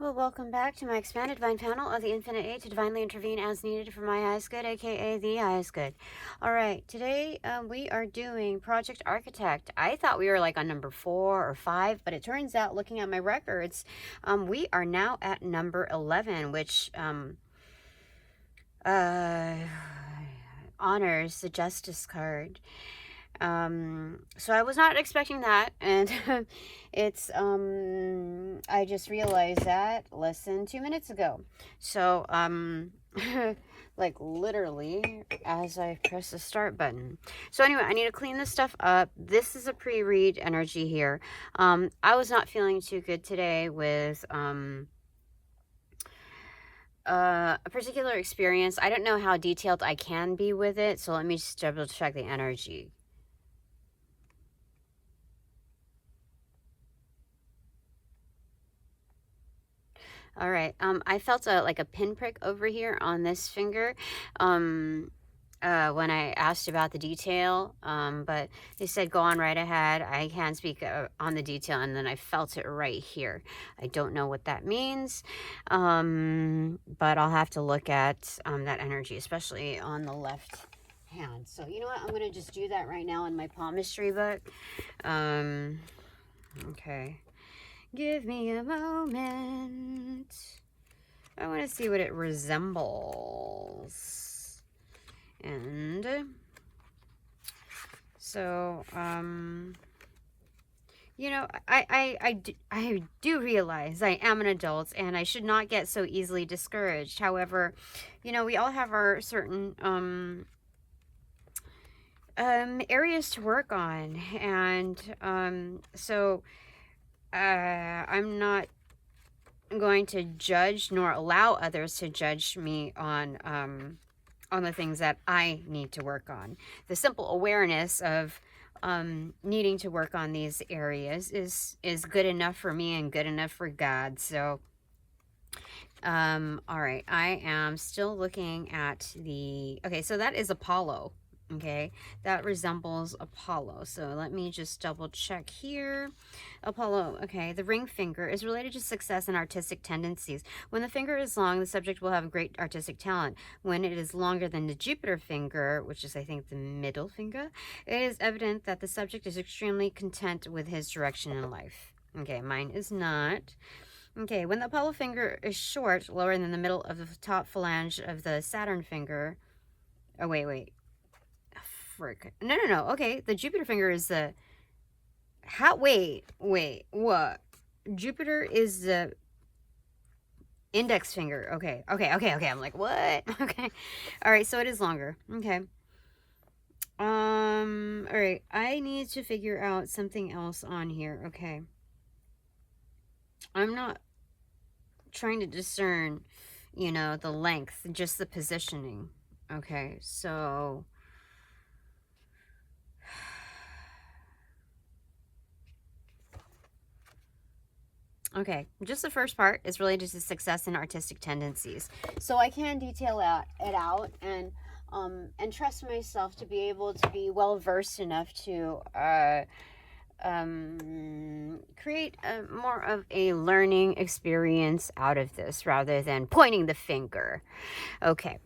Well, welcome back to my expanded divine panel of the Infinite Eight to divinely intervene as needed for my highest good, aka the highest good. All right, today we are doing Project Architect. I thought we were like on number 4 or 5, but it turns out, looking at my records, we are now at number 11, which honors the Justice card. So I was not expecting that, and it's I just realized that less than 2 minutes ago. So like literally as I press the start button. So anyway, I need to clean this stuff up. This is a pre-read energy here. I was not feeling too good today with a particular experience. I don't know how detailed I can be with it, so let me just double check the energy. All right. I felt like a pinprick over here on this finger when I asked about the detail, but they said go on right ahead. I can speak on the detail, and then I felt it right here. I don't know what that means, but I'll have to look at that energy, especially on the left hand. So you know what? I'm going to just do that right now in my palmistry book. Okay. Give me a moment. I want to see what it resembles. And so, you know, I do realize I am an adult and I should not get so easily discouraged. However, you know, we all have our certain areas to work on. And so I'm not going to judge nor allow others to judge me on the things that I need to work on. The simple awareness of needing to work on these areas is good enough for me and good enough for God. So all right, I am still looking at the, okay, so that is Apollo. Okay, that resembles Apollo. So let me just double check here. Apollo, okay, the ring finger is related to success and artistic tendencies. When the finger is long, the subject will have great artistic talent. When it is longer than the Jupiter finger, which is, I think, the middle finger, it is evident that the subject is extremely content with his direction in life. Okay, mine is not. Okay, when the Apollo finger is short, lower than the middle of the top phalange of the Saturn finger. Oh, wait. Frick. No. Okay, the Jupiter finger is the... How? Wait. What? Jupiter is the index finger. Okay. I'm like, what? Okay. All right, so it is longer. Okay. All right. I need to figure out something else on here. Okay. I'm not trying to discern, you know, the length, just the positioning. Okay. So okay, just the first part is related to success and artistic tendencies. So I can detail it out and trust myself to be able to be well versed enough to create more of a learning experience out of this rather than pointing the finger. Okay.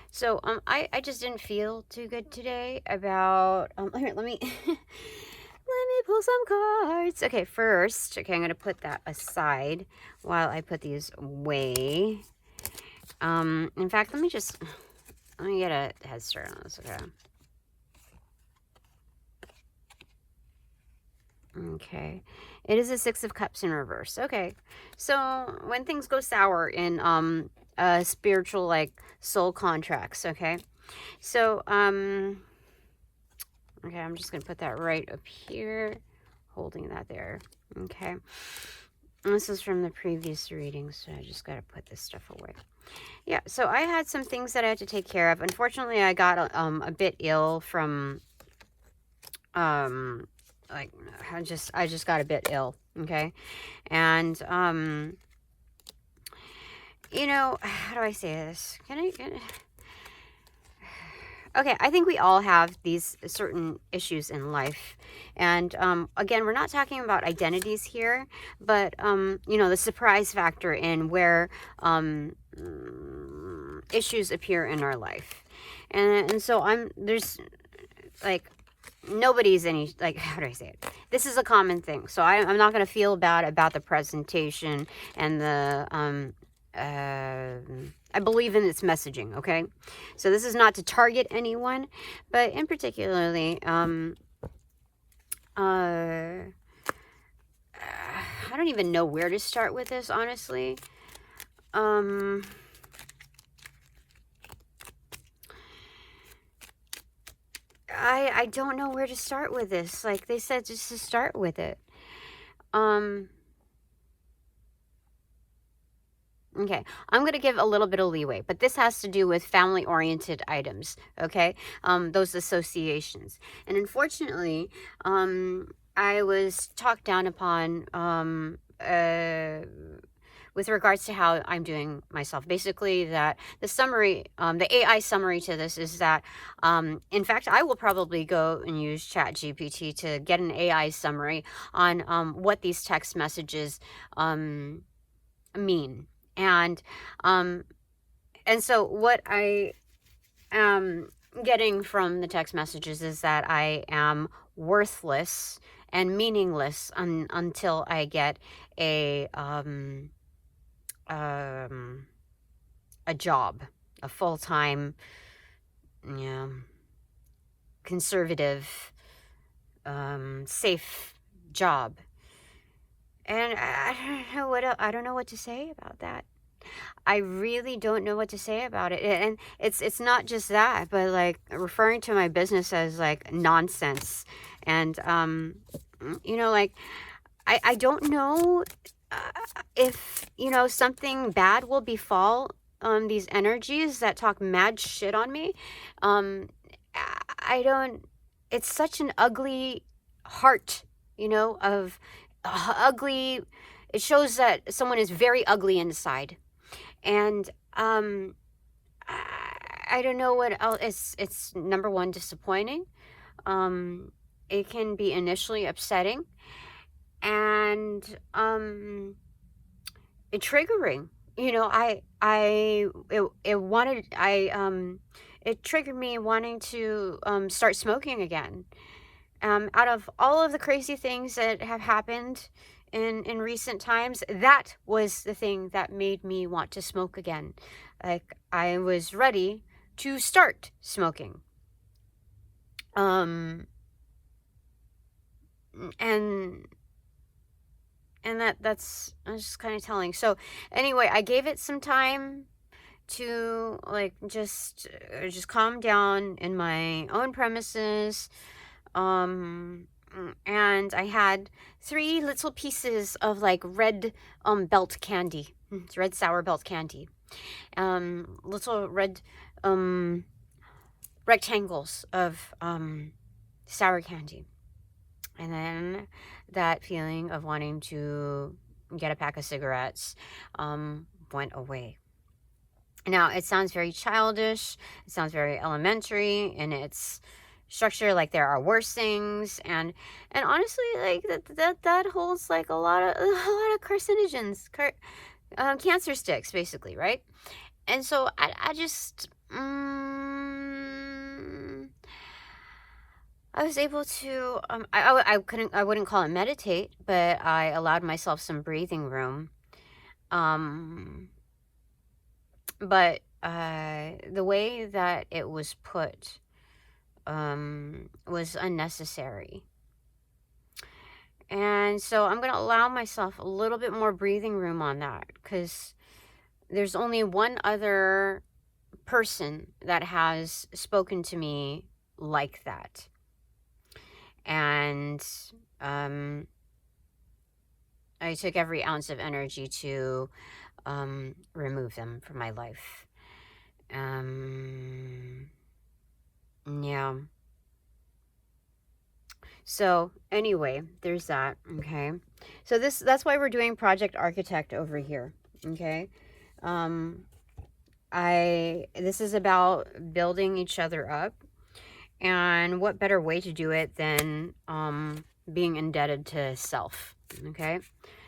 So I just didn't feel too good today about here, let me let me pull some cards. Okay, first, okay, I'm going to put that aside while I put these away. In fact, let me get a head start on this, okay? Okay. It is a 6 of Cups in reverse. Okay. So, when things go sour in spiritual, like, soul contracts, okay? So, okay, I'm just going to put that right up here, holding that there. Okay. And this is from the previous reading, so I just got to put this stuff away. Yeah, so I had some things that I had to take care of. Unfortunately, I got a bit ill from, like, I just got a bit ill, okay? And, you know, how do I say this? Okay, I think we all have these certain issues in life. And again, we're not talking about identities here, but, you know, the surprise factor in where issues appear in our life. And so there's like, nobody's any, like, how do I say it? This is a common thing. So I'm not going to feel bad about the presentation and I believe in its messaging, okay? So this is not to target anyone, but in particularly, I don't even know where to start with this, honestly. I don't know where to start with this. Like they said, just to start with it. Okay, I'm going to give a little bit of leeway, but this has to do with family-oriented items, okay? Those associations. And unfortunately, I was talked down upon with regards to how I'm doing myself. Basically, that the summary, the AI summary to this is that, in fact, I will probably go and use ChatGPT to get an AI summary on what these text messages mean. And so what I am getting from the text messages is that I am worthless and meaningless until I get a job, a full-time, conservative, safe job. And I don't know what to say about that. I really don't know what to say about it. And it's not just that, but like referring to my business as like nonsense. And you know, like I don't know if, you know, something bad will befall these energies that talk mad shit on me. I don't, it's such an ugly heart, you know, of ugly. It shows that someone is very ugly inside. And I don't know what else. It's number one, disappointing. It can be initially upsetting, and it triggering. You know, it triggered me wanting to start smoking again. Out of all of the crazy things that have happened in recent times, that was the thing that made me want to smoke again. Like, I was ready to start smoking. And that's just kind of telling. So anyway, I gave it some time to like just calm down in my own premises. And I had 3 little pieces of like red belt candy. It's red sour belt candy. Little red rectangles of sour candy. And then that feeling of wanting to get a pack of cigarettes went away. Now, it sounds very childish. It sounds very elementary in its structure, like there are worse things, and honestly, like that holds like a lot of carcinogens, cancer sticks, basically, right? And so I just I was able to I wouldn't call it meditate, but I allowed myself some breathing room. But the way that it was put was unnecessary. And so I'm going to allow myself a little bit more breathing room on that, because there's only one other person that has spoken to me like that. And I took every ounce of energy to remove them from my life. Yeah. So anyway, there's that. Okay. So that's why we're doing Project Architect over here. Okay. this is about building each other up. And what better way to do it than being indebted to self, okay?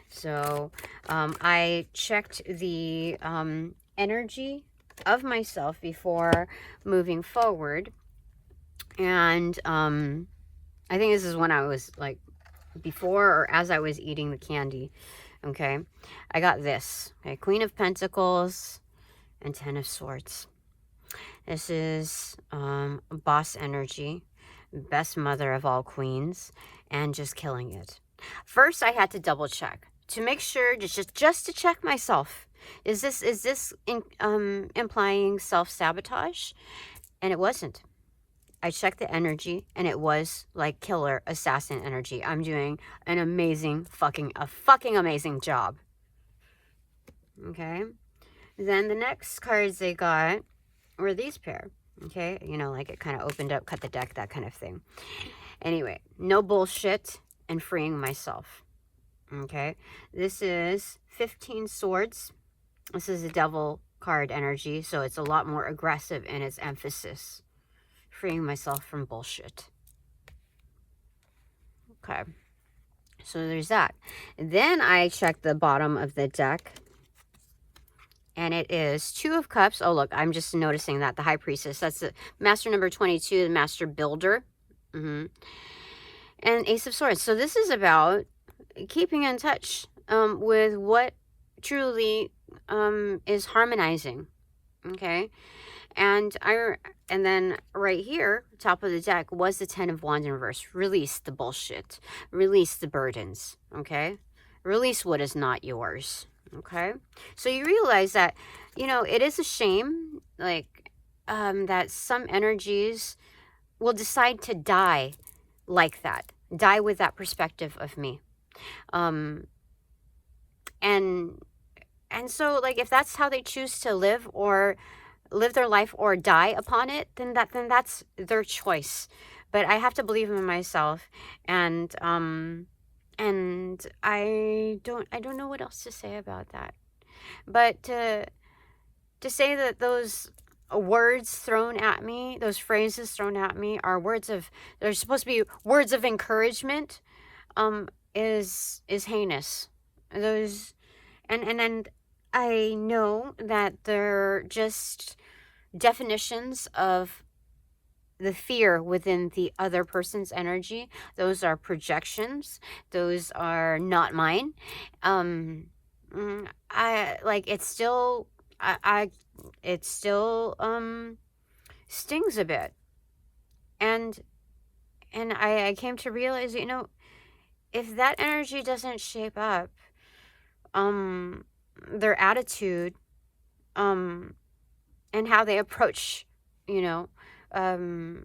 So I checked the energy of myself before moving forward. And I think this is when I was like before or as I was eating the candy, okay? I got this, okay? Queen of Pentacles and Ten of Swords. This is boss energy, best mother of all queens, and just killing it. First, I had to double check to make sure, just to check myself. Is this implying self-sabotage? And it wasn't. I checked the energy, and it was like killer assassin energy. I'm doing an amazing, fucking amazing job. Okay. Then the next cards they got were these pair. Okay, you know, like it kind of opened up, cut the deck, that kind of thing. Anyway, no bullshit and freeing myself. Okay, this is 15 swords. This is a devil card energy, so it's a lot more aggressive in its emphasis. Freeing myself from bullshit. Okay, so there's that. Then I checked the bottom of the deck, and it is Two of Cups. Oh, look, I'm just noticing that. The High Priestess. That's the Master number 22, the Master Builder. And Ace of Swords. So this is about keeping in touch with what truly is harmonizing. Okay? And then right here, top of the deck, was the Ten of Wands in reverse. Release the bullshit. Release the burdens. Okay? Release what is not yours. Okay, so you realize that, you know, it is a shame, like, that some energies will decide to die like that, die with that perspective of me. And so, like, if that's how they choose to live their life or die upon it, then that's their choice. But I have to believe in myself, and I don't know what else to say about that. But to say that those words thrown at me, those phrases thrown at me are they're supposed to be words of encouragement, is heinous. Those, and I know that they're just definitions of the fear within the other person's energy. Those are projections. Those are not mine. It still stings a bit. And I came to realize, you know, if that energy doesn't shape up, their attitude, and how they approach, you know,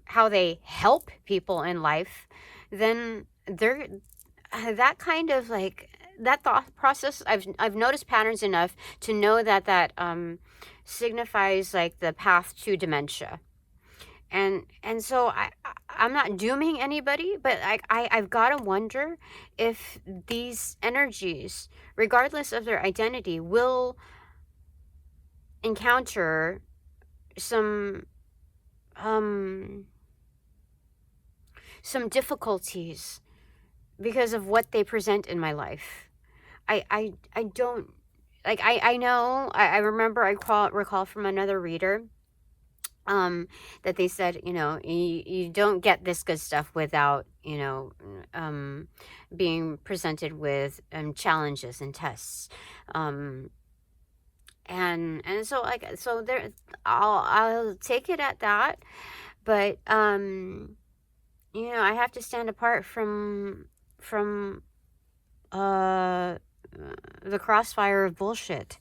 how they help people in life, then they're that kind of like that thought process. I've noticed patterns enough to know that signifies like the path to dementia. And so I'm not dooming anybody, but I've got to wonder if these energies, regardless of their identity, will encounter some difficulties because of what they present in my life. I don't, like, I know, I remember recall from another reader, that they said, you know, you don't get this good stuff without, you know, being presented with challenges and tests. And so, like, so there, I'll take it at that, but you know, I have to stand apart from the crossfire of bullshit.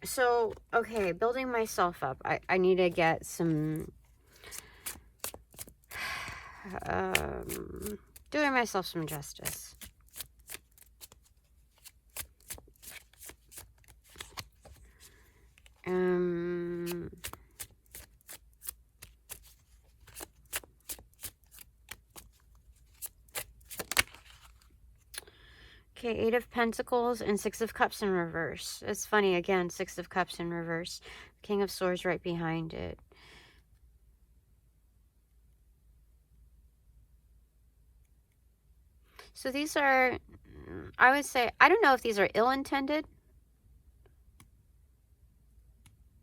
So, okay, building myself up. I need to get some doing myself some justice. Okay, Eight of Pentacles and Six of Cups in reverse. It's funny, again, Six of Cups in reverse. King of Swords right behind it. So these are, I would say, I don't know if these are ill-intended.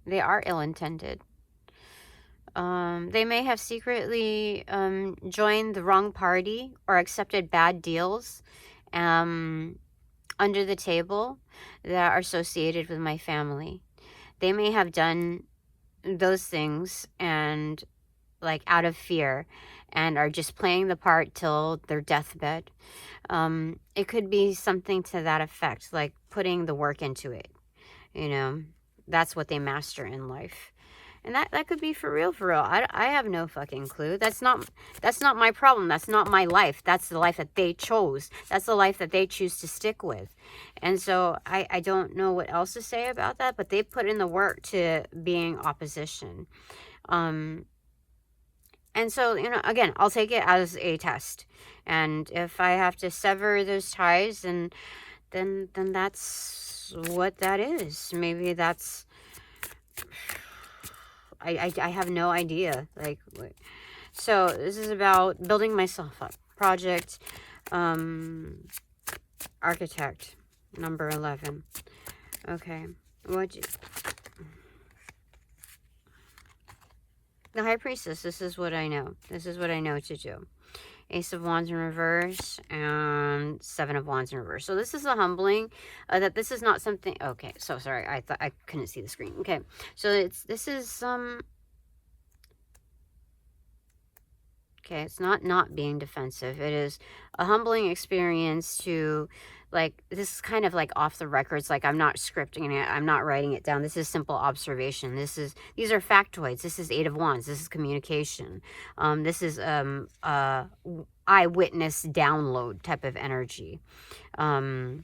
They are ill-intended. They may have secretly joined the wrong party or accepted bad deals under the table that are associated with my family. They may have done those things and like out of fear and are just playing the part till their deathbed. It could be something to that effect, like putting the work into it. You know, that's what they master in life. And that could be for real, for real. I have no fucking clue. That's not my problem. That's not my life. That's the life that they chose. That's the life that they choose to stick with. And so I don't know what else to say about that, but they put in the work to being opposition. And so, you know, again, I'll take it as a test. And if I have to sever those ties, then that's what that is. Maybe that's... I have no idea. Like, so this is about building myself up. Project, architect, number 11. Okay, the High Priestess. This is what I know. This is what I know to do. Ace of Wands in reverse and Seven of Wands in reverse. So this is a humbling that this is not something... Okay, so sorry. I thought I couldn't see the screen. Okay, so this is okay, it's not being defensive. It is a humbling experience to, like, this is kind of like off the records. Like, I'm not scripting it. I'm not writing it down. This is simple observation. These are factoids. This is Eight of Wands. This is communication. This is eyewitness download type of energy. And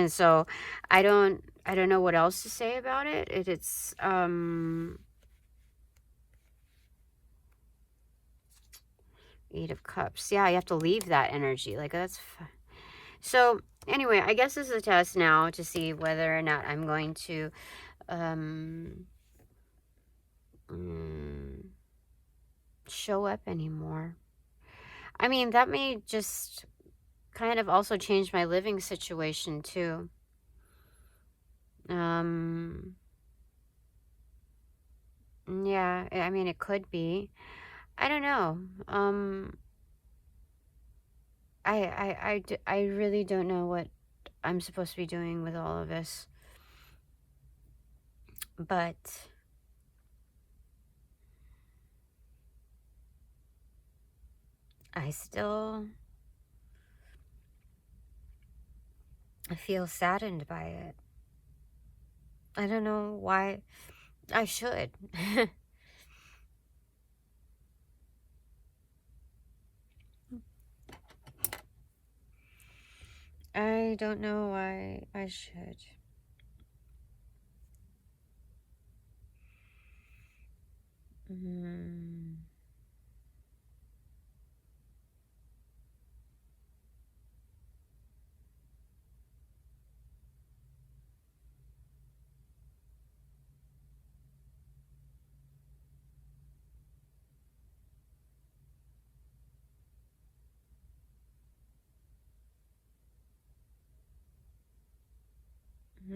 so I don't know what else to say about it. It's Eight of Cups. Yeah, you have to leave that energy. Like, that's... So, anyway, I guess this is a test now to see whether or not I'm going to show up anymore. I mean, that may just kind of also change my living situation, too. Yeah, I mean, it could be. I don't know. I really don't know what I'm supposed to be doing with all of this. But I feel saddened by it. I don't know why I should. I don't know why I should.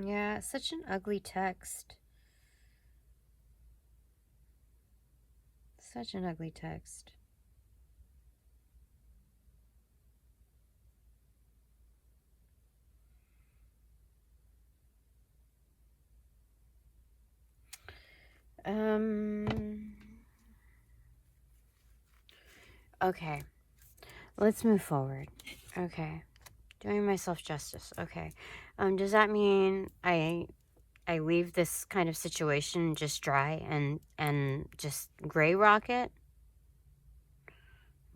Yeah, such an ugly text. Such an ugly text. Okay. Let's move forward. Okay. Doing myself justice. Okay. Does that mean I leave this kind of situation just dry and just gray rock it?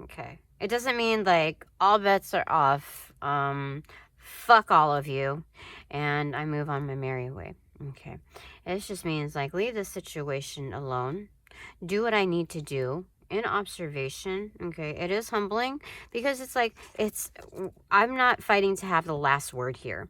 Okay. It doesn't mean like all bets are off. Fuck all of you, and I move on my merry way. Okay. It just means like leave this situation alone. Do what I need to do in observation. Okay, it is humbling because it's like, I'm not fighting to have the last word here.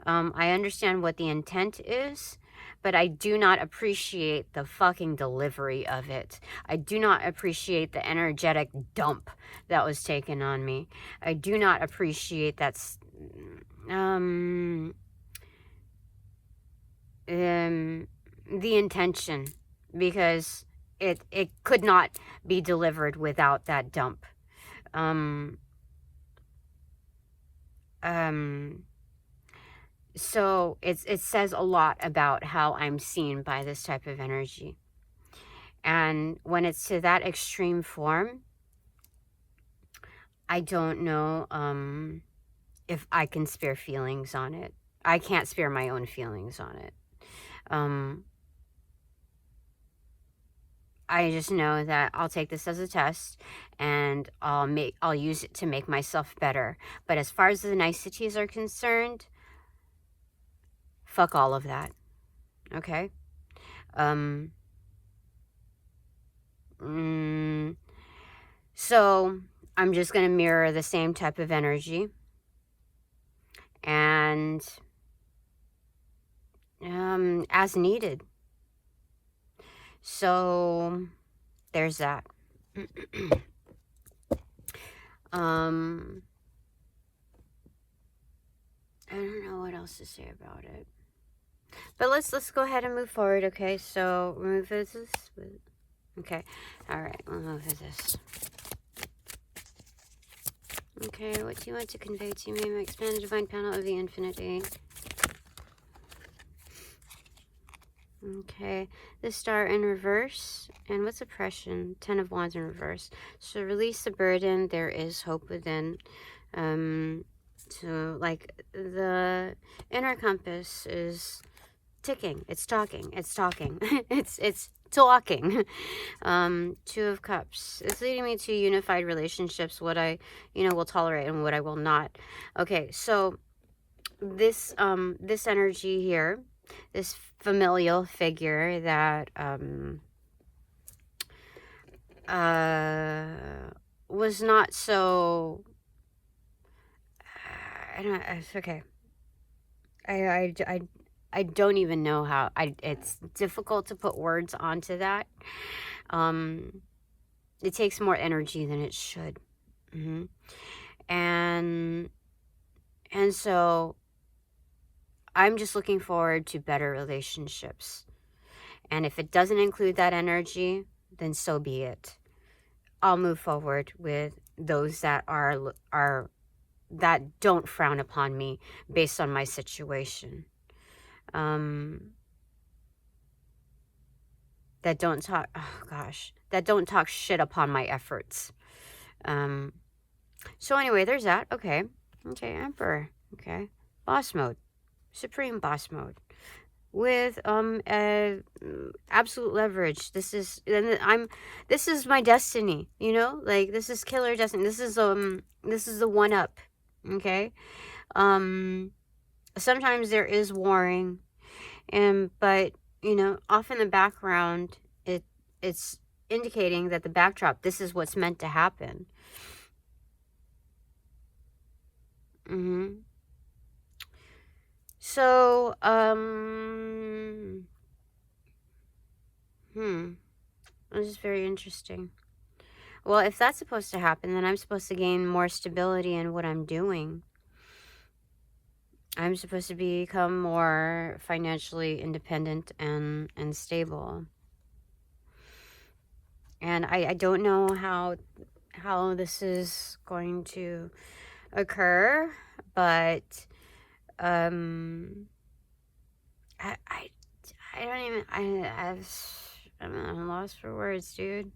I understand what the intent is, but I do not appreciate the fucking delivery of it. I do not appreciate the energetic dump that was taken on me. I do not appreciate the intention, because it could not be delivered without that dump. Um, so it says a lot about how I'm seen by this type of energy. And when it's to that extreme form, I don't know if I can spare feelings on it. I can't spare my own feelings on it. I just know that I'll take this as a test, and I'll use it to make myself better. But as far as the niceties are concerned, fuck all of that. Okay? So I'm just going to mirror the same type of energy, and as needed. So there's that. I don't know what else to say about it. But let's go ahead and move forward, okay? So remove this. Okay. Alright, we'll move this. Okay, what do you want to convey to me? My expanded divine panel of the infinity. Okay, the star in reverse. And what's oppression? 10 of Wands in reverse. So release the burden. There is hope within. So like the inner compass is ticking. It's talking. It's talking. it's talking. 2 of Cups. It's leading me to unified relationships. What I, will tolerate and what I will not. Okay, so this this energy here, this familial figure that was not so I don't it's okay. I don't even know how it's difficult to put words onto that. It takes more energy than it should. And so I'm just looking forward to better relationships. And if it doesn't include that energy, then so be it. I'll move forward with those that that don't frown upon me based on my situation. That don't talk, that don't talk shit upon my efforts. So anyway, there's that. Okay, Emperor. Okay, boss mode, supreme boss mode, with absolute leverage. This is my destiny. Like this is killer destiny. This is the one up. Okay, sometimes there is warring, but off in the background, it's indicating that the backdrop, this is what's meant to happen. So, this is very interesting. Well, if that's supposed to happen, then I'm supposed to gain more stability in what I'm doing. I'm supposed to become more financially independent and stable. And I don't know how this is going to occur, but I don't even I'm lost for words, dude.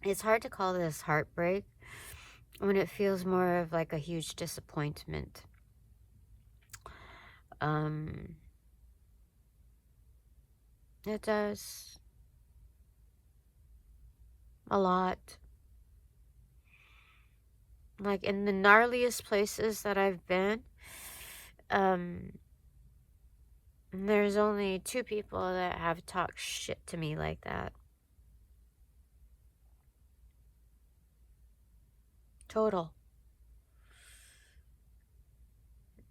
It's hard to call this heartbreak when it feels more of like a huge disappointment. It does a lot. Like in the gnarliest places that I've been, There's only 2 people that have talked shit to me like that. Total.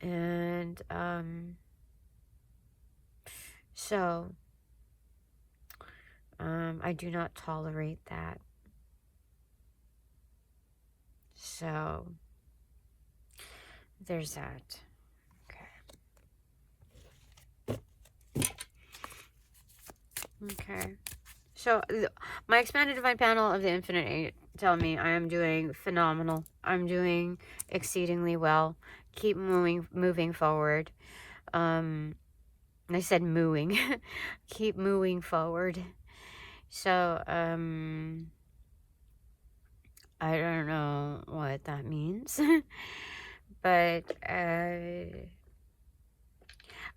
And, so, I do not tolerate that. So, there's that. Okay. So, my expanded divine panel of the infinite eight tell me I am doing phenomenal. I'm doing exceedingly well. Keep moving forward. I said mooing. Keep moving forward. So, I don't know what that means. But,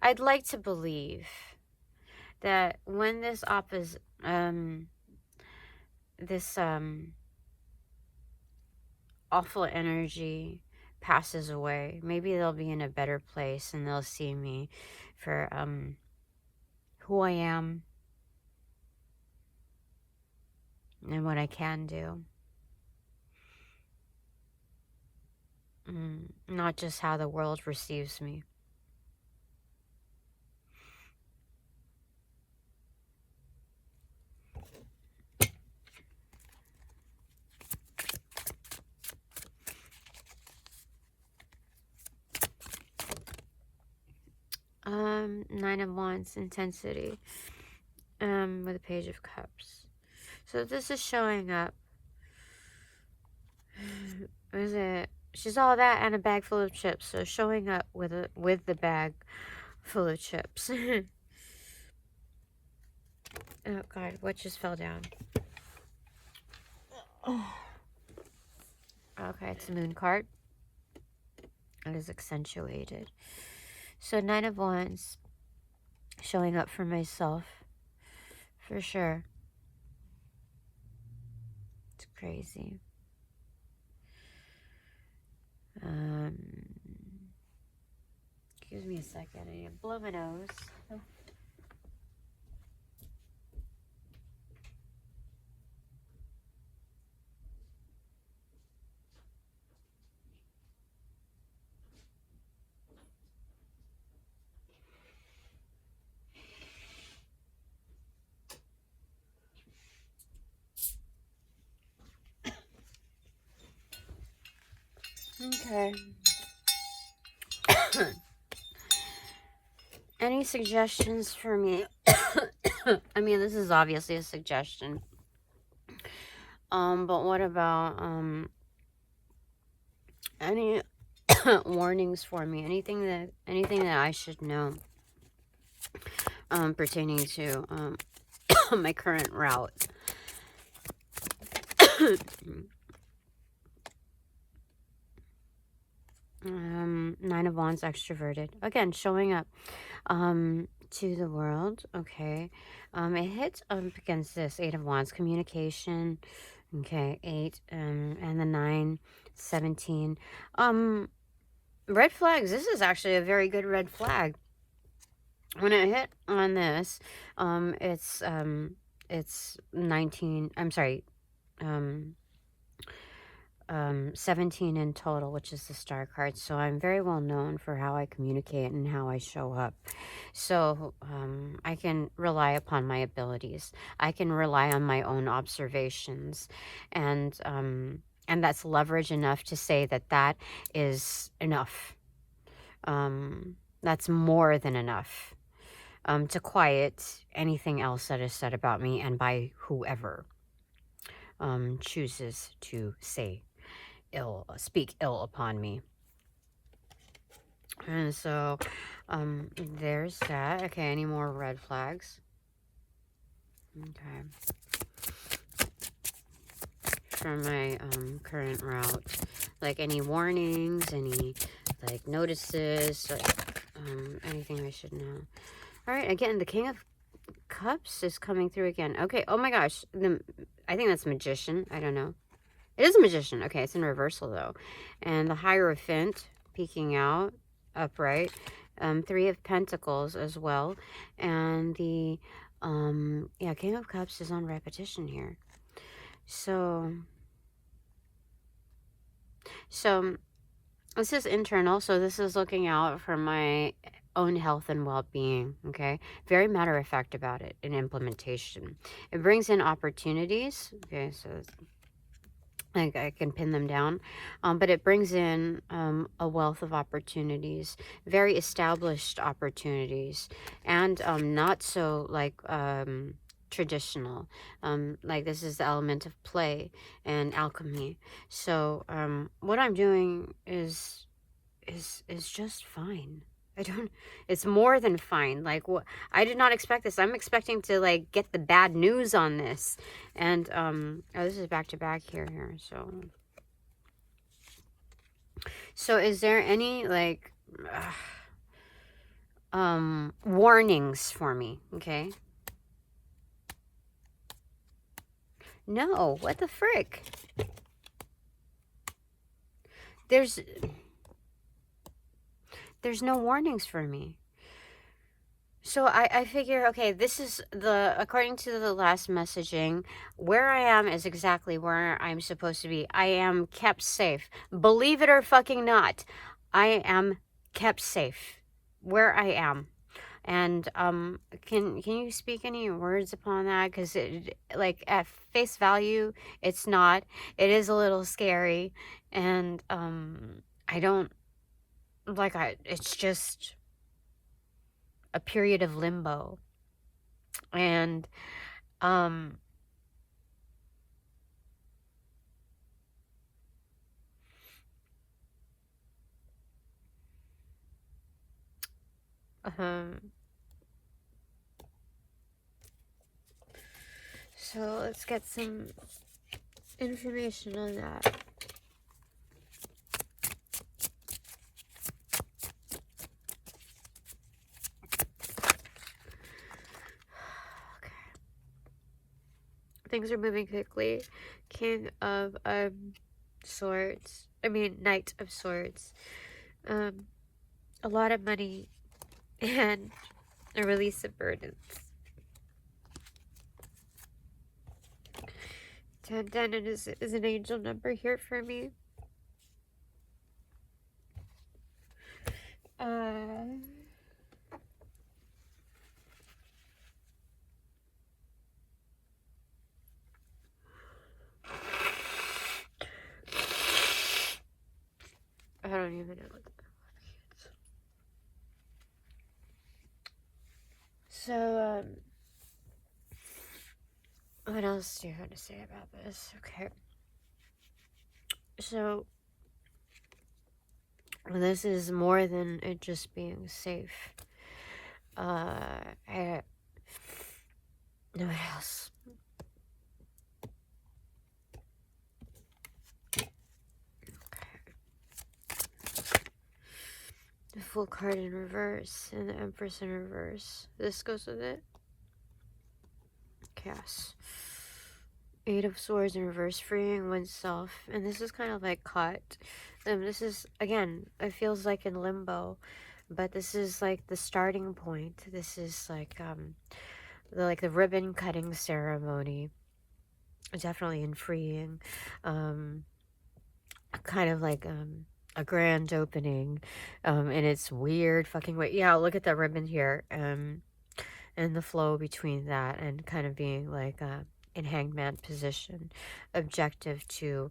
I'd like to believe that when this this awful energy passes away, maybe they'll be in a better place and they'll see me for who I am and what I can do. Not just how the world receives me. Nine of Wands, intensity, with a Page of Cups. So this is showing up. What is it? She's all that and a bag full of chips. So showing up with the bag full of chips. Oh God, what just fell down? Okay, it's a moon card. It is accentuated. So 9 of Wands, showing up for myself, for sure. It's crazy. Excuse me a second. I need to blow my nose. Okay. Any suggestions for me? I mean, this is obviously a suggestion. But what about any warnings for me? Anything that I should know pertaining to my current route? Nine of Wands, extroverted. Again, showing up to the world. Okay. It hits up against this 8 of Wands, communication. Okay, 8 and the 9, 17. Red flags. This is actually a very good red flag. When it hit on this, it's 19. I'm sorry. 17 in total, which is the star card. So I'm very well known for how I communicate and how I show up. So I can rely upon my abilities. I can rely on my own observations, and that's leverage enough to say that that is enough. That's more than enough to quiet anything else that is said about me and by whoever chooses to speak ill upon me. And so there's that. Okay, any more red flags? Okay. For my current route, like any warnings, any like notices, like anything I should know. All right, again, the King of Cups is coming through again. Okay, oh my gosh, I think that's Magician. I don't know. It is a Magician. Okay, it's in reversal though. And the Hierophant peeking out upright. Three of Pentacles as well. And the, yeah, King of Cups is on repetition here. So this is internal. So this is looking out for my own health and well-being. Okay, very matter-of-fact about it in implementation. It brings in opportunities. Okay, so I can pin them down, but it brings in a wealth of opportunities, very established opportunities, and not so like traditional. Like this is the element of play and alchemy. So what I'm doing is just fine. I don't, it's more than fine. Like what, I did not expect this. I'm expecting to like get the bad news on this. And oh, this is back to back here. So is there any like warnings for me? Okay. No, what the frick? There's no warnings for me. So I figure, okay, this is according to the last messaging, where I am is exactly where I'm supposed to be. I am kept safe. Believe it or fucking not, I am kept safe where I am. And can you speak any words upon that? Because it, like, at face value, it's not. It is a little scary, and I don't like. It's just a period of limbo, and um um so let's get some information on that. Okay, things are moving quickly. King of swords, I mean Knight of Swords, a lot of money and a release of burdens. 1010 is an angel number here for me. I don't even know what that means. So, what else do you have to say about this? Okay. So, this is more than it just being safe. No, what else? The Fool card in reverse and the Empress in reverse. This goes with it. Chaos. Eight of Swords in reverse, freeing oneself. And this is kind of like caught. This is, again, it feels like in limbo. But this is like the starting point. This is like the ribbon cutting ceremony. Definitely in freeing. Kind of like a grand opening in its weird fucking way. Yeah, look at that ribbon here. And the flow between that and kind of being like in hangman position, objective to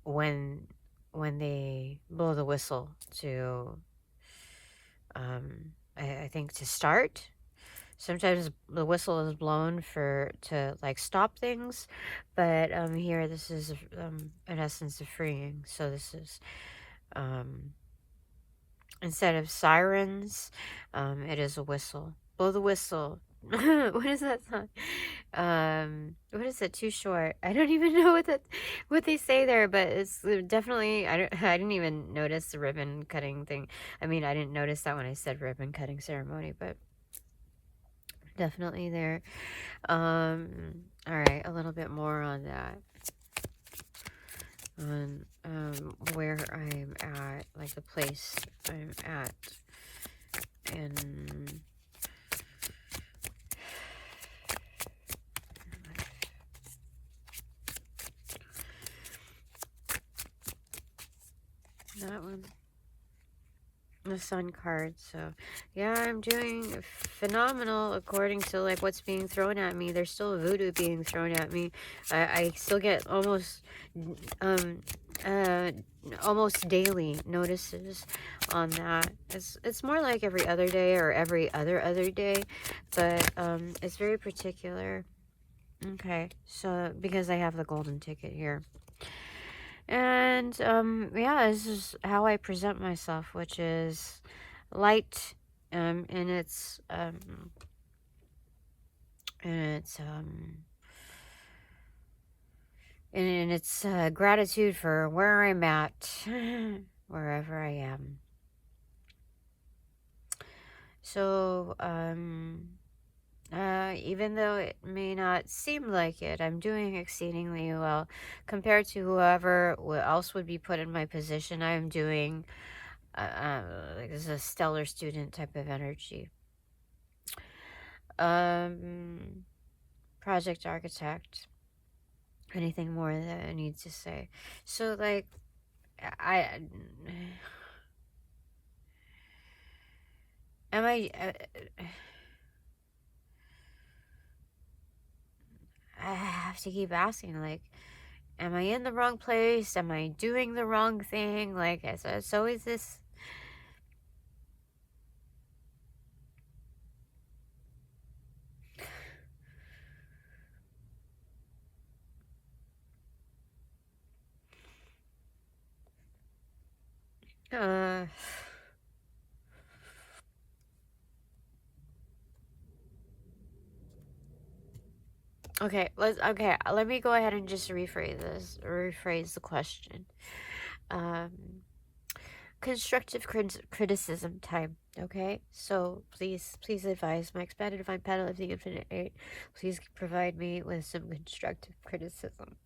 when they blow the whistle to I think to start. Sometimes the whistle is blown to like stop things, but here this is an essence of freeing. So this is instead of sirens, it is a whistle. Blow the whistle. What is that song? What is it? Too short. I don't even know what they say there, but it's definitely I didn't even notice the ribbon cutting thing. I mean, I didn't notice that when I said ribbon cutting ceremony, but definitely there. All right, a little bit more on that. on where I'm at, like the place I'm at, and that one, the sun card. So yeah, I'm doing phenomenal according to like what's being thrown at me. There's still voodoo being thrown at me. I still get almost almost daily notices on that. It's more like every other day or every other day, but it's very particular. Okay, so because I have the golden ticket here. And yeah, this is how I present myself, which is light in its in its in its gratitude for where I'm at, wherever I am. So even though it may not seem like it, I'm doing exceedingly well compared to whoever else would be put in my position. I'm doing like this is a stellar student type of energy. Project architect. Anything more that I need to say? So like, I am I have to keep asking, like, am I in the wrong place? Am I doing the wrong thing? Like, it's always this. Okay, let me go ahead and just rephrase the question. Constructive criticism time. Okay, so please advise my expanded divine panel of the infinite eight. Please provide me with some constructive criticism.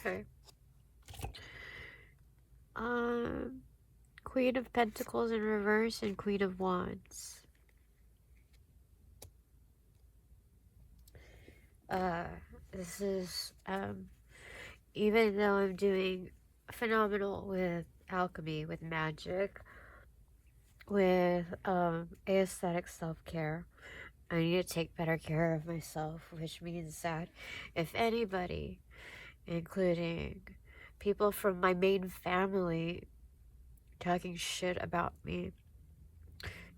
Okay. Queen of Pentacles in reverse and Queen of Wands. This is, even though I'm doing phenomenal with alchemy, with magic, with, aesthetic self-care, I need to take better care of myself, which means that if anybody, including people from my main family, talking shit about me,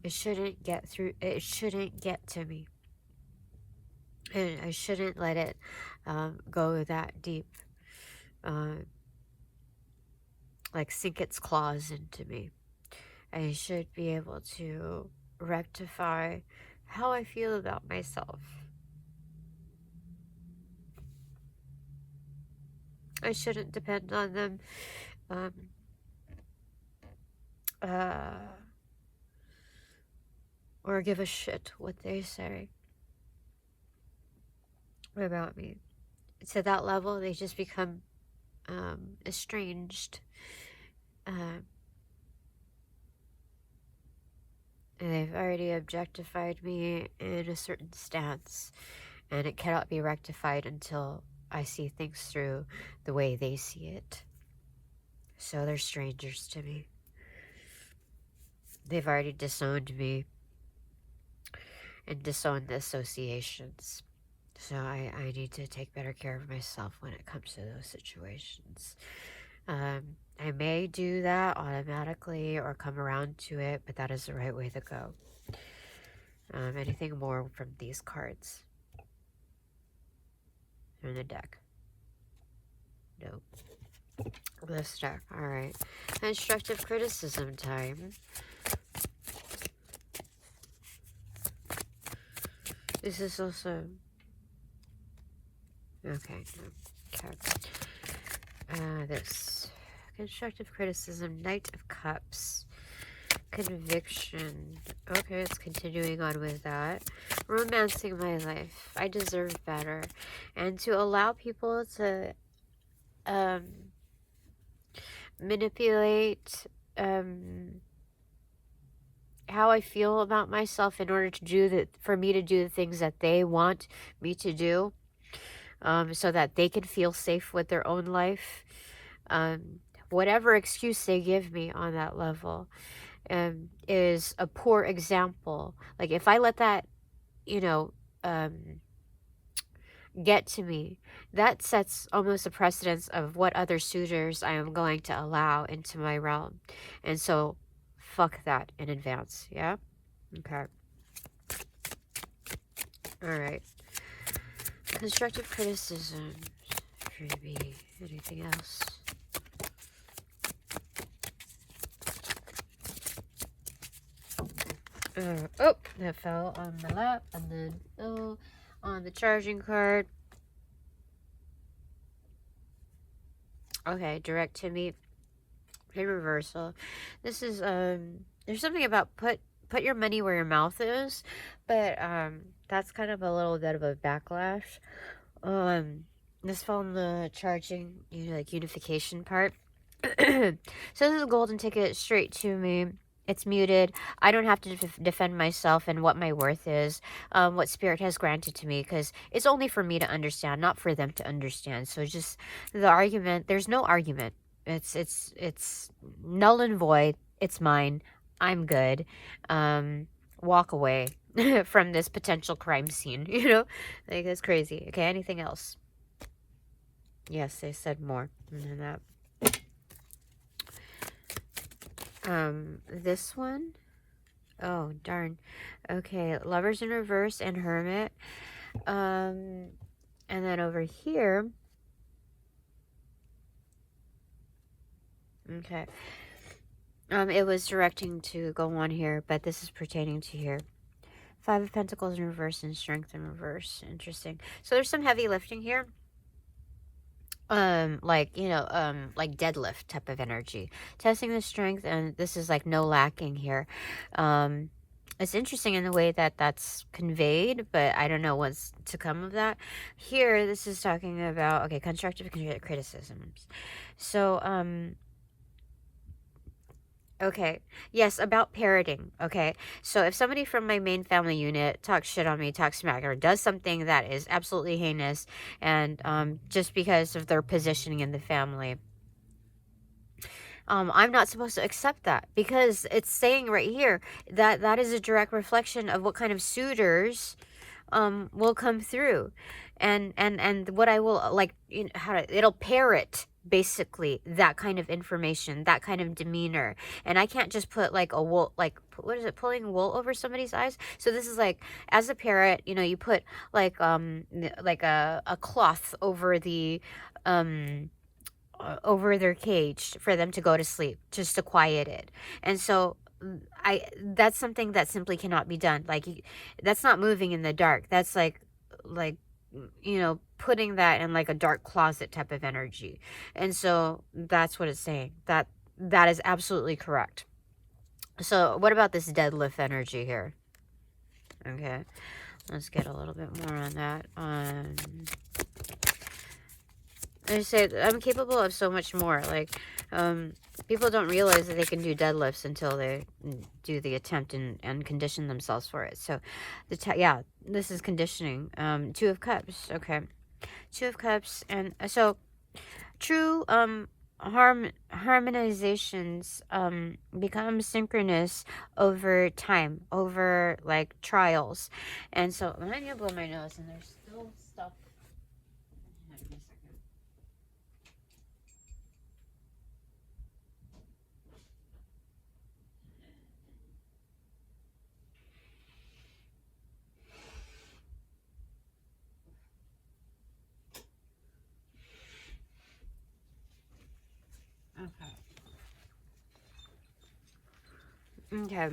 it shouldn't get to me. And I shouldn't let it go that deep. Like sink its claws into me. I should be able to rectify how I feel about myself. I shouldn't depend on them or give a shit what they say about me. To that level, they just become estranged. And they've already objectified me in a certain stance, and it cannot be rectified until I see things through the way they see it. So they're strangers to me. They've already disowned me and disowned the associations. So I need to take better care of myself when it comes to those situations. I may do that automatically or come around to it, but that is the right way to go. Anything more from these cards in the deck? No. This deck. Alright. Constructive criticism time. This is also... Okay. Okay. This constructive criticism, Knight of Cups, conviction. Okay, it's continuing on with that. Romancing my life. I deserve better. And to allow people to manipulate how I feel about myself in order to for me to do the things that they want me to do, so that they can feel safe with their own life. Whatever excuse they give me on that level is a poor example. Like, if I let that, get to me, that sets almost a precedence of what other suitors I am going to allow into my realm. And so, fuck that in advance, yeah? Okay. Alright. Constructive criticism. Freebie. Anything else? Oh, that fell on my lap, and then on the charging card. Okay, direct to me. A reversal. This is there's something about put your money where your mouth is, but that's kind of a little bit of a backlash. This fell on the charging, like unification part. So this is a golden ticket straight to me. It's muted. I don't have to defend myself and what my worth is, what spirit has granted to me, because it's only for me to understand, not for them to understand. So just the argument, there's no argument. It's null and void. It's mine. I'm good. Walk away from this potential crime scene, like, that's crazy. Okay, anything else? Yes, they said more than that. This one, oh darn. Okay, Lovers in Reverse and Hermit. And then over here, okay, it was directing to go on here, but this is pertaining to here. Five of Pentacles in reverse and Strength in reverse. Interesting. So there's some heavy lifting here. Like deadlift type of energy, testing the strength, and this is like no lacking here. It's interesting in the way that that's conveyed, but I don't know what's to come of that. Here, this is talking about, okay, constructive criticisms. So, okay. Yes, about parroting. Okay. So if somebody from my main family unit talks shit on me, talks smack, or does something that is absolutely heinous, and just because of their positioning in the family, I'm not supposed to accept that, because it's saying right here that that is a direct reflection of what kind of suitors will come through, and what I will, like, it'll parrot basically that kind of information, that kind of demeanor. And I can't just put like a wool, like, what is it, pulling wool over somebody's eyes. So this is like, as a parrot, you put like a cloth over the over their cage for them to go to sleep, just to quiet it. And so that's something that simply cannot be done. Like, that's not moving in the dark. That's like putting that in like a dark closet type of energy. And so that's what it's saying. That is absolutely correct. So what about this deadlift energy here? Okay, let's get a little bit more on that. I said I'm capable of so much more. Like, people don't realize that they can do deadlifts until they do the attempt and condition themselves for it. So, this is conditioning. Two of Cups. Okay, Two of Cups, and so true harmonizations become synchronous over time, over like trials. And so when I need to blow my nose, and there's still stuff. Okay.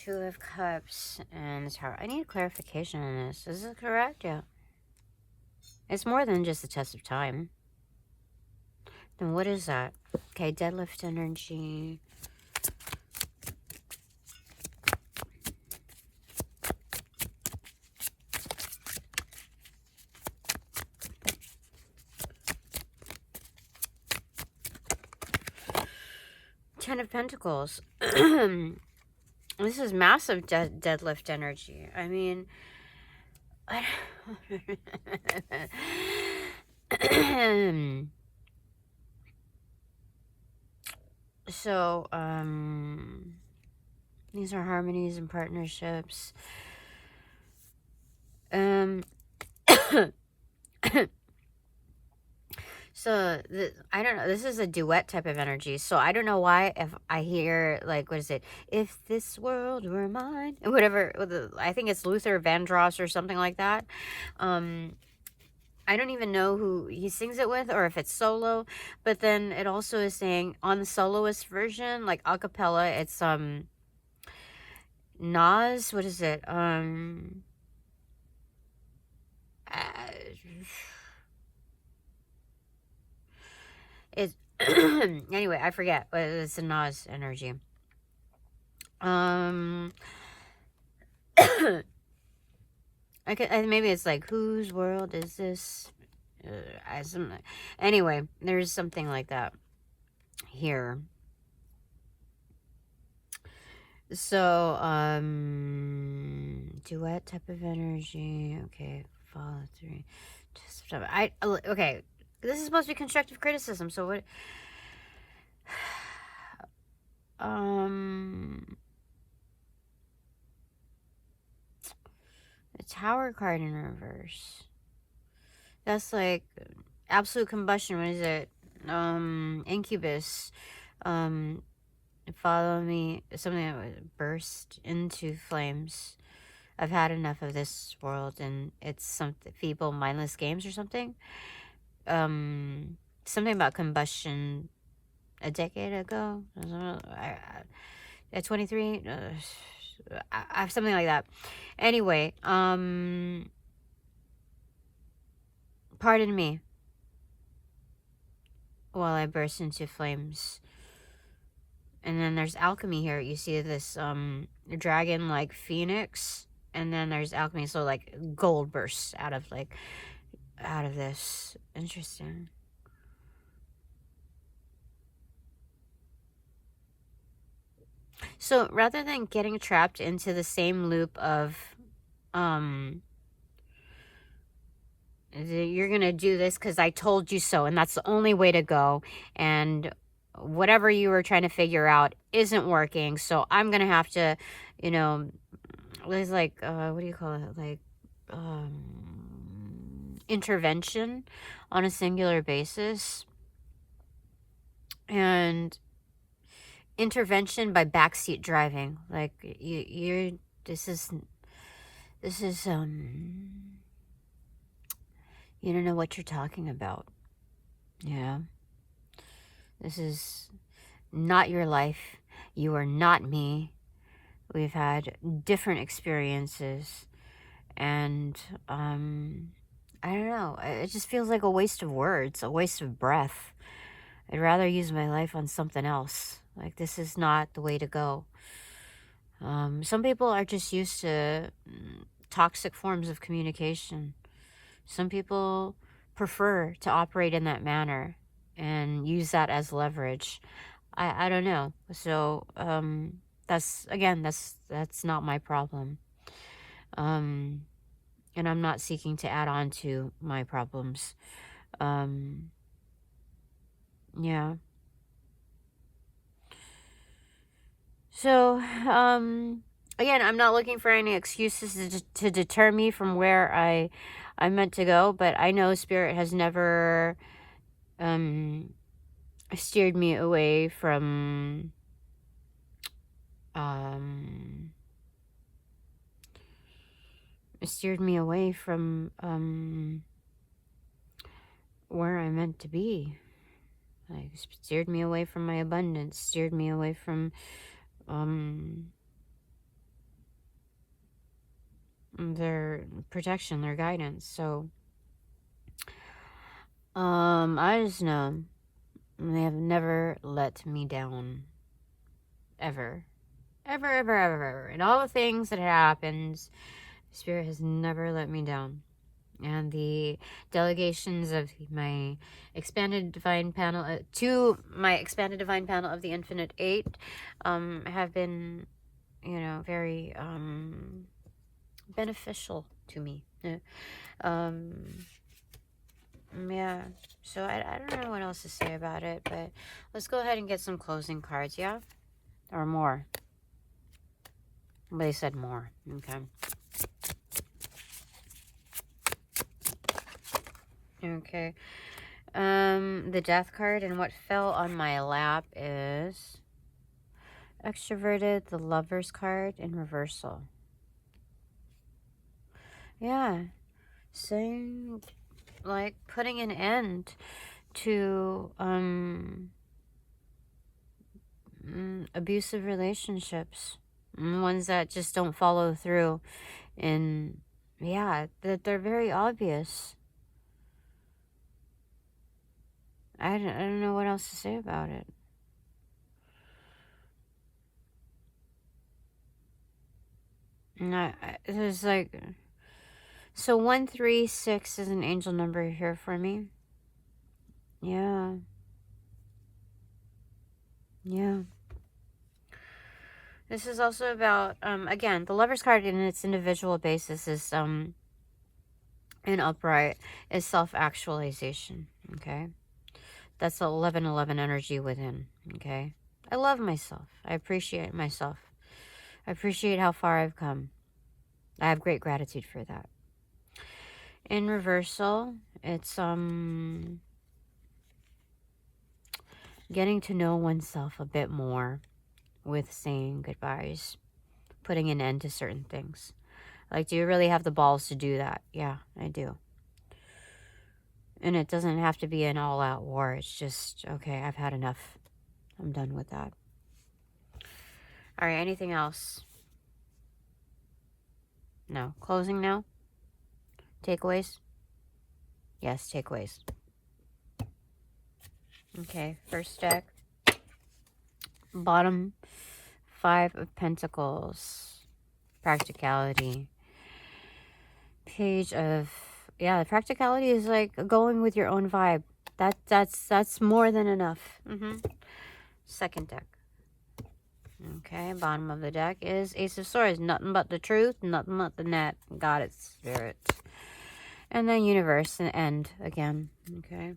Two of Cups and the Tower. I need clarification on this. Is this correct? Yeah. It's more than just a test of time. Then what is that? Okay, deadlift energy. Ten of Pentacles. This is massive deadlift energy. I mean, so, these are harmonies and partnerships. So, I don't know. This is a duet type of energy. So, I don't know why if I hear, like, what is it? If this world were mine. Whatever. I think it's Luther Vandross or something like that. I don't even know who he sings it with or if it's solo. But then it also is saying on the soloist version, like a cappella, it's, Nas. What is it? It's anyway, I forget, but it's a Nas energy. Maybe it's like, whose world is this? Anyway, there's something like that here. So, duet type of energy. Okay, follow through. Okay, this is supposed to be constructive criticism. So what? The Tower card in reverse. That's like absolute combustion. What is it? Incubus. Follow me. Something that would burst into flames. I've had enough of this world, and it's something feeble, mindless games or something. Something about combustion. A decade ago, at 23, I have something like that. Anyway, pardon me while I burst into flames. And then there's alchemy here. You see this dragon like phoenix, and then there's alchemy, so like gold bursts out of this. Interesting. So rather than getting trapped into the same loop of you're gonna do this because I told you so, and that's the only way to go, and whatever you were trying to figure out isn't working, so I'm gonna have to, there's like what do you call it, like intervention on a singular basis, and intervention by backseat driving. Like you're this is you don't know what you're talking about. Yeah. This is not your life. You are not me. We've had different experiences, and I don't know. It just feels like a waste of words, a waste of breath. I'd rather use my life on something else. Like, this is not the way to go. Some people are just used to toxic forms of communication. Some people prefer to operate in that manner and use that as leverage. I don't know. So that's not my problem. And I'm not seeking to add on to my problems. Yeah. So, again, I'm not looking for any excuses to deter me from where I'm meant to go, but I know Spirit has never steered me away from where I'm meant to be. Like, steered me away from my abundance, steered me away from their protection, their guidance. So, I just know they have never let me down. Ever. Ever, ever, ever, ever. And all the things that happened, Spirit has never let me down. And the delegations of my expanded divine panel, to my expanded divine panel of the Infinite Eight, have been, you know, very beneficial to me. Yeah, so I don't know what else to say about it, but let's go ahead and get some closing cards, yeah? Or more. They said more, okay. Okay. The Death card, and what fell on my lap is extroverted, the Lovers card in reversal. Yeah. Saying, like, putting an end to abusive relationships, ones that just don't follow through, and yeah, that they're very obvious. I don't know what else to say about it. And there's like, so 136 is an angel number here for me. Yeah. Yeah. This is also about, again, the Lover's card in its individual basis is, in upright, is self-actualization, okay? That's the 1111 energy within, okay? I love myself. I appreciate myself. I appreciate how far I've come. I have great gratitude for that. In reversal, it's, getting to know oneself a bit more with saying goodbyes, putting an end to certain things. Like, do you really have the balls to do that? Yeah, I do. And it doesn't have to be an all-out war. It's just, okay, I've had enough. I'm done with that. All right, anything else? No. Closing now? Takeaways? Yes, takeaways. Okay, first deck. Bottom 5 of Pentacles. Practicality. Page of... Yeah, practicality is like going with your own vibe. That's more than enough. Second deck. Okay, bottom of the deck is Ace of Swords. Nothing but the truth, nothing but the net. Got it, Spirit. And then Universe and End again. Okay.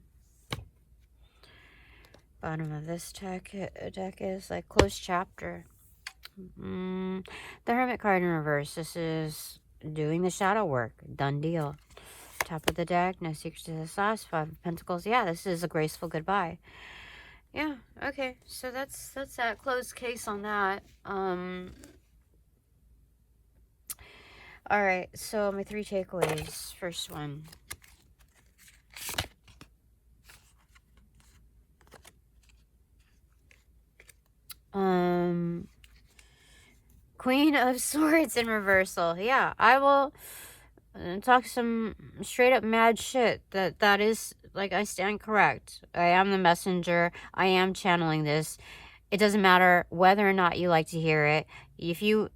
Bottom of this deck is like closed chapter. The Hermit card in reverse. This is doing the shadow work. Done deal. Top of the deck, no secrets to the sauce. 5 of Pentacles. Yeah, this is a graceful goodbye. Yeah, okay. So that's that closed case on that. Alright, so my 3 takeaways. First one. Queen of Swords in reversal. Yeah, I will talk some straight up mad shit. That is, like, I stand correct. I am the messenger. I am channeling this. It doesn't matter whether or not you like to hear it. If you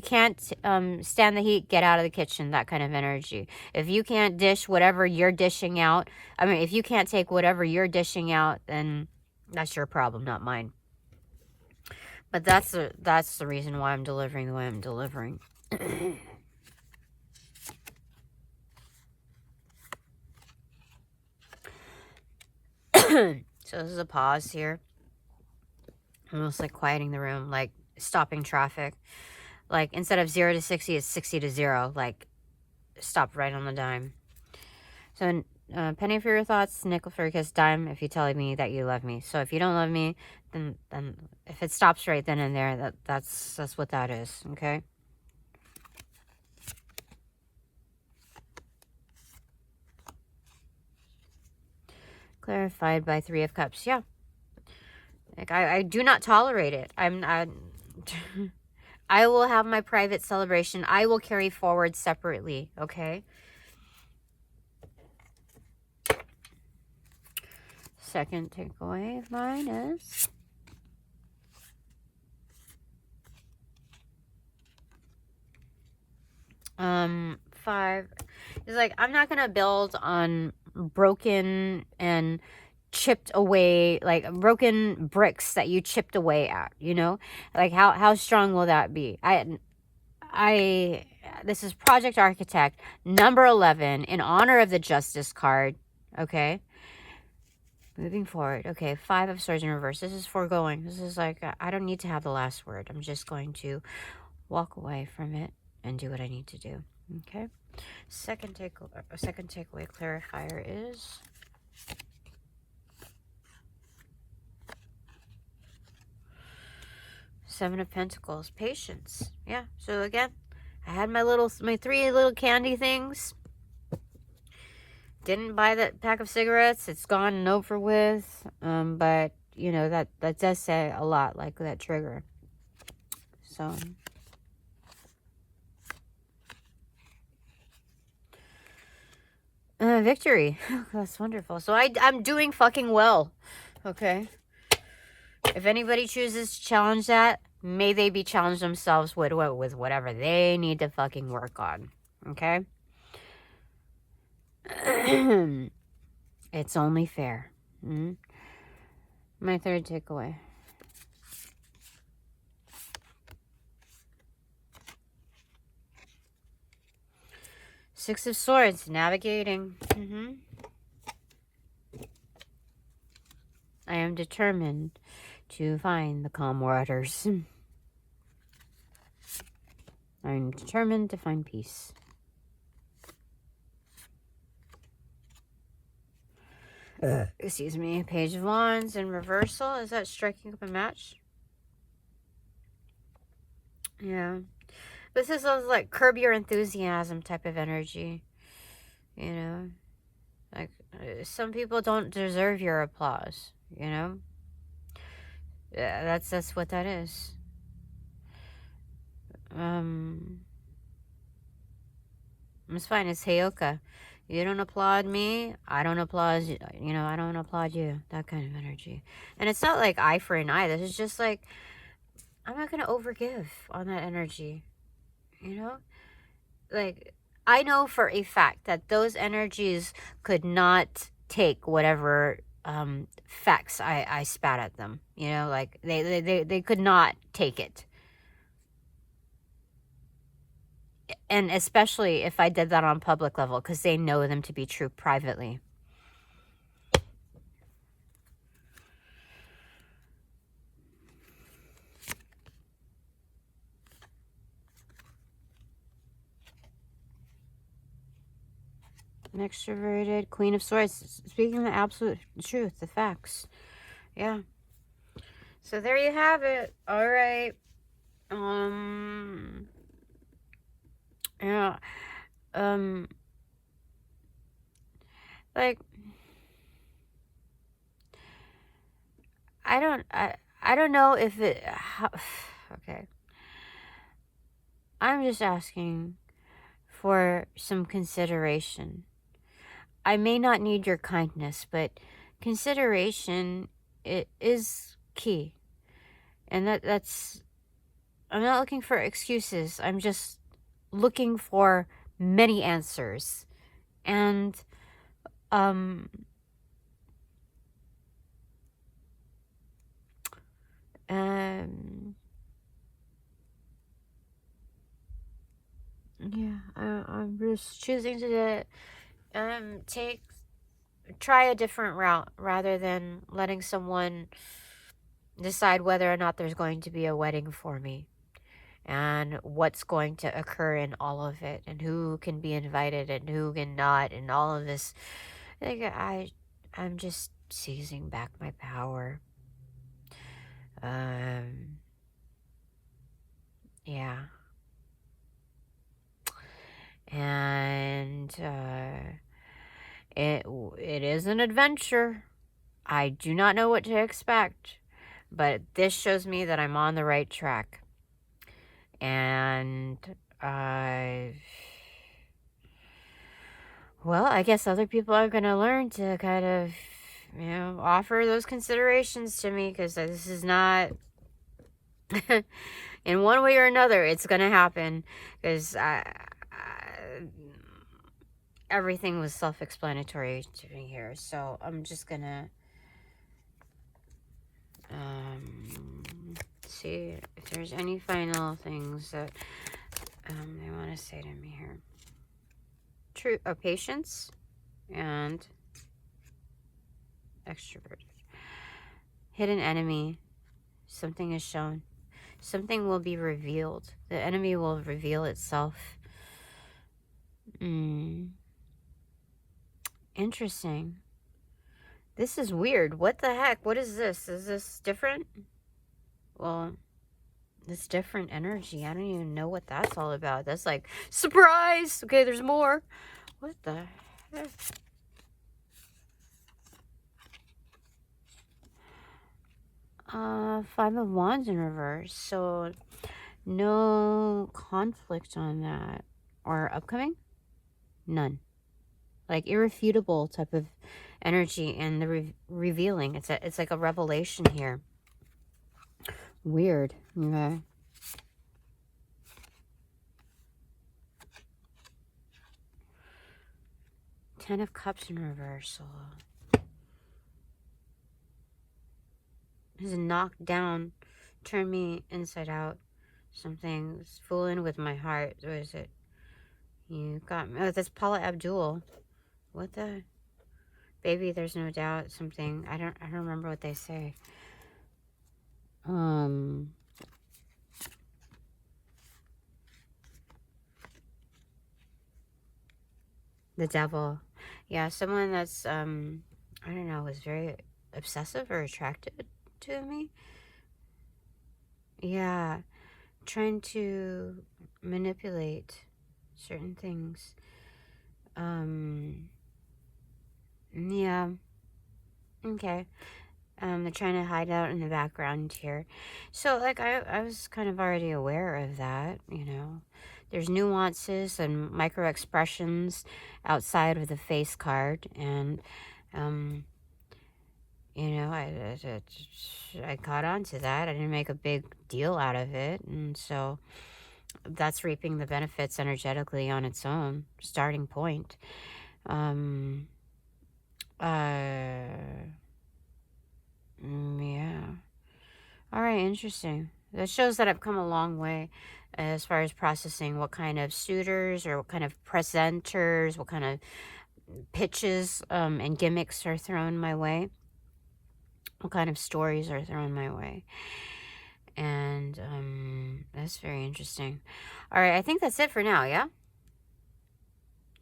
can't stand the heat, get out of the kitchen. That kind of energy. If you can't dish whatever you're dishing out, if you can't take whatever you're dishing out, then that's your problem, not mine. But that's the reason why I'm delivering the way I'm delivering. So this is a pause here. Almost like quieting the room, like stopping traffic. Like instead of 0 to 60, it's 60 to 0. Like stop right on the dime. So penny for your thoughts, nickel for your kiss, dime if you're telling me that you love me. So if you don't love me, then if it stops right then and there, that's what that is, okay? Clarified by 3 of Cups. Yeah. Like I do not tolerate it. I I will have my private celebration. I will carry forward separately, okay? Second takeaway of mine is... 5 is like, I'm not gonna build on broken and chipped away, like broken bricks that you chipped away at, you know? Like how strong will that be? This is Project Architect number 11 in honor of the Justice card, okay? Moving forward. Okay, 5 of Swords in reverse. This is foregoing. This is like, I don't need to have the last word. I'm just going to walk away from it and do what I need to do. Okay. Second takeaway clarifier is... Seven of Pentacles. Patience. Yeah. So again, I had my 3 little candy things. Didn't buy that pack of cigarettes. It's gone and over with. But you know, that does say a lot, like that trigger. So victory. That's wonderful. So I'm doing fucking well. Okay. If anybody chooses to challenge that, may they be challenged themselves with whatever they need to fucking work on. Okay? It's only fair. My third takeaway. Six of Swords, navigating. I am determined to find the calm waters. I'm determined to find peace. Excuse me. Page of Wands in reversal. Is that striking up a match? Yeah. This is like curb your enthusiasm type of energy. You know? Like, some people don't deserve your applause. You know? Yeah, that's what that is. It's fine. It's Heyoka. You don't applaud me, I don't applaud you. You know, I don't applaud you. That kind of energy. And it's not like eye for an eye. This is just like, I'm not going to overgive on that energy. You know? Like, I know for a fact that those energies could not take whatever facts I spat at them. You know, like, they could not take it. And especially if I did that on public level, because they know them to be true privately. An extroverted Queen of Swords, speaking the absolute truth, the facts. Yeah. So there you have it. All right. Yeah. Like, I don't know if it, okay. I'm just asking for some consideration. I may not need your kindness, but consideration, it is key. And that's, I'm not looking for excuses. I'm just looking for many answers. And, yeah, I'm just choosing to try a different route rather than letting someone decide whether or not there's going to be a wedding for me and what's going to occur in all of it and who can be invited and who cannot and all of this. Like, I'm just seizing back my power. Yeah. And it is an adventure. I do not know what to expect, but this shows me that I'm on the right track. And well, I guess other people are going to learn to kind of, offer those considerations to me, because this is not, in one way or another, it's going to happen, because everything was self-explanatory to me here. So I'm just going to see if there's any final things that they want to say to me here. True, patience and extroverted. Hidden enemy. Something is shown. Something will be revealed. The enemy will reveal itself. Interesting. This is weird. What the heck? What is this? Is this different? Well, this different energy. I don't even know what that's all about. That's like, surprise! Okay, there's more. What the heck? Five of Wands in reverse. So, no conflict on that. Or upcoming? None. Like irrefutable type of energy, and the revealing. It's like a revelation here. Weird. Okay. Ten of Cups in reversal. This is knocked down. Turn me inside out. Something's fooling with my heart. What is it? You got me. Oh, that's Paula Abdul. What the? Baby, there's no doubt. Something. I don't remember what they say. The devil. Yeah, someone that's I don't know, was very obsessive or attracted to me. Yeah, trying to manipulate certain things. Yeah. Okay. They're trying to hide out in the background here. So, like, I was kind of already aware of that, There's nuances and micro expressions outside of the face card. And, I caught on to that. I didn't make a big deal out of it. And so that's reaping the benefits energetically on its own starting point. Yeah. All right, interesting. That shows that I've come a long way as far as processing what kind of suitors or what kind of presenters, what kind of pitches and gimmicks are thrown my way, what kind of stories are thrown my way. And that's very interesting. All right, I think that's it for now, yeah?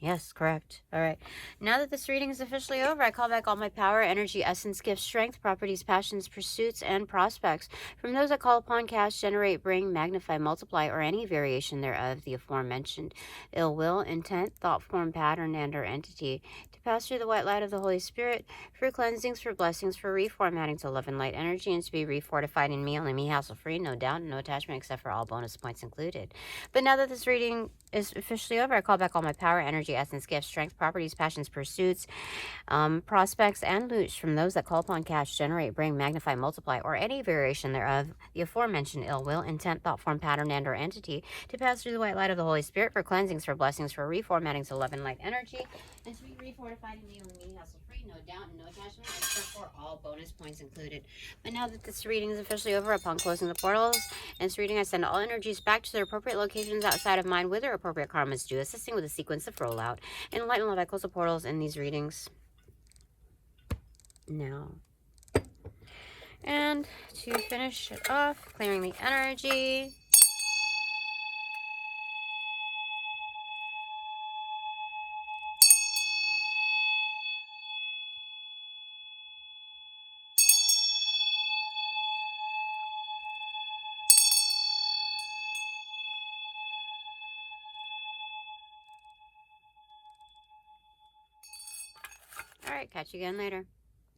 Yes, correct. All right. Now that this reading is officially over, I call back all my power, energy, essence, gifts, strength, properties, passions, pursuits, and prospects from those I call upon, cast, generate, bring, magnify, multiply, or any variation thereof, the aforementioned ill will, intent, thought form, pattern, and or entity, to pass through the white light of the Holy Spirit for cleansings, for blessings, for reformatting to love and light energy, and to be refortified in me, only me, hassle-free, no doubt, no attachment, except for all bonus points included. But now that this reading is officially over, I call back all my power, energy, essence, gifts, strength, properties, passions, pursuits, prospects, and loots from those that call upon, cast, generate, bring, magnify, multiply, or any variation thereof, the aforementioned ill will, intent, thought form, pattern, and or entity, to pass through the white light of the Holy Spirit for cleansings, for blessings, for reformatting to love and light energy, and to be refortified in me, only me, hassle-free, no doubt, and no attachment, except for all bonus points included. But now that this reading is officially over, upon closing the portals in this reading, I send all energies back to their appropriate locations outside of mine with their appropriate karmas due, assisting with a sequence of rollout. And light and love, I close the portals in these readings now. And to finish it off, clearing the energy. All right, catch you again later.